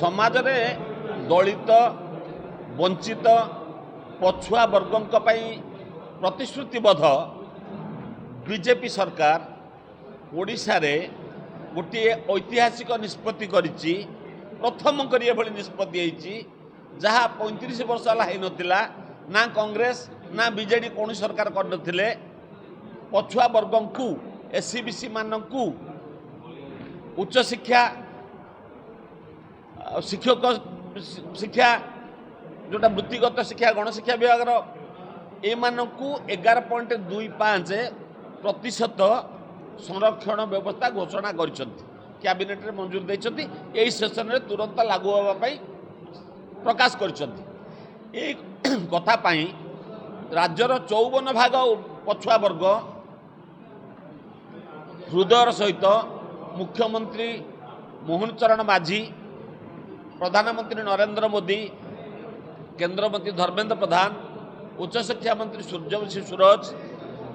समाज रे दलित वंचित पछुआ वर्गों प्रतिश्रुतिबद्ध बीजेपी सरकार ओडिशा रे गोटे ऐतिहासिक निष्पत्ति करिछि। प्रथम करिए भली निष्पत्ति होइछि जहाँ 35 वर्ष है नथिला ना कांग्रेस ना बीजेडी कौन सरकार कर नथिले। पछुआ वर्गों को एससीबीसी मानकू उच्च शिक्षा शिक्षक शिक्षा जोटा वृत्तिगत शिक्षा गणशिक्षा विभाग एमानकू 11.25% संरक्षण व्यवस्था घोषणा करिसेंती। कैबिनेट रे मंजूर देइसेंती। एई सेशन रे तुरंत लागू होबा पई प्रकाश करिसेंती। ए कथा पई राज्यर 54 भाग पछुआ वर्ग हृदयर सहित मुख्यमंत्री मोहन चरण माझी, प्रधानमंत्री नरेंद्र मोदी, केंद्र मंत्री धर्मेंद्र प्रधान, उच्च शिक्षा मंत्री सूर्यवंशी सूरज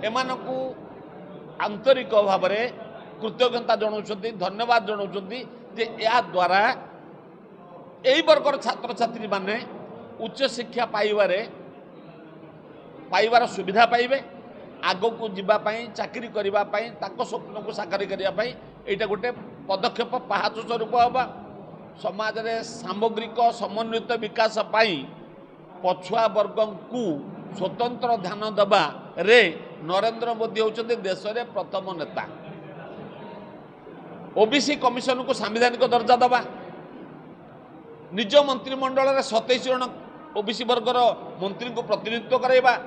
एमानकू आंतरिक भाव में कृतज्ञता जनाउछंती, धन्यवाद जनाउछंती जे या द्वारा एई वर्गर छात्र छात्री माने उच्च शिक्षा पाइबार सुविधा पाइबे। आगो को जीवा पाई चाकरी करिबा पाई ताको स्वप्न को साकार करिया पाई एटा गोटे पदक्षेप पाहाच स्वरूप होबा। समाज रे सामग्रिक समन्वित विकास पाई पछुआ वर्ग को स्वतंत्र ध्यान दबा रे नरेंद्र मोदी होचंते देश रे प्रथम नेता। ओबीसी कमिशन को संवैधानिक दर्जा दबा, निज मंत्रिमंडल रे 27 जन ओबीसी वर्गर मंत्री को प्रतिनिधित्व कराइबा,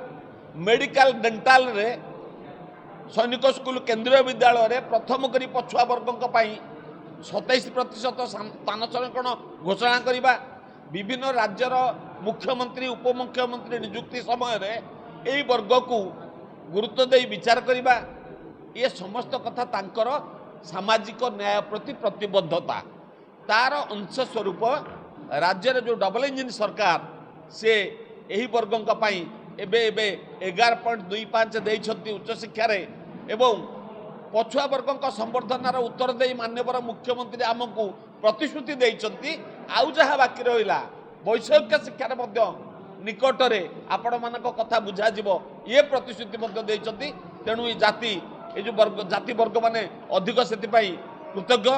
मेडिकल डेंटाल रे सैनिक स्कूल केंद्रीय विद्यालय रे प्रथम करी पछुआ वर्गों 27% स्थान संरक्षण घोषणा करिबा, विभिन्न राज्यर मुख्यमंत्री उपमुख्यमंत्री नियुक्ति समय रे एई वर्ग को गुरुत्व दे विचार करिबा। ये समस्त कथा तांकर सामाजिक न्याय प्रति प्रतिबद्धता तार अंश स्वरूप राज्य जो डबल इंजिन सरकार से यही वर्गों एबे 11.25 देइछंती उच्च शिक्षा रे एवं पछुआ वर्गों संवर्धनार उत्तर दे माननीय मुख्यमंत्री आमको प्रतिश्रुति देइछंती। आउ जहाँ बाकी रहिला वैषयिक शिक्षा निकट में आपण मानक कथा बुझा जीवो ये प्रतिश्रुति देइछंती। तेणु ये जाति ये जो वर्ग जाति वर्ग माने अधिक से कृतज्ञ।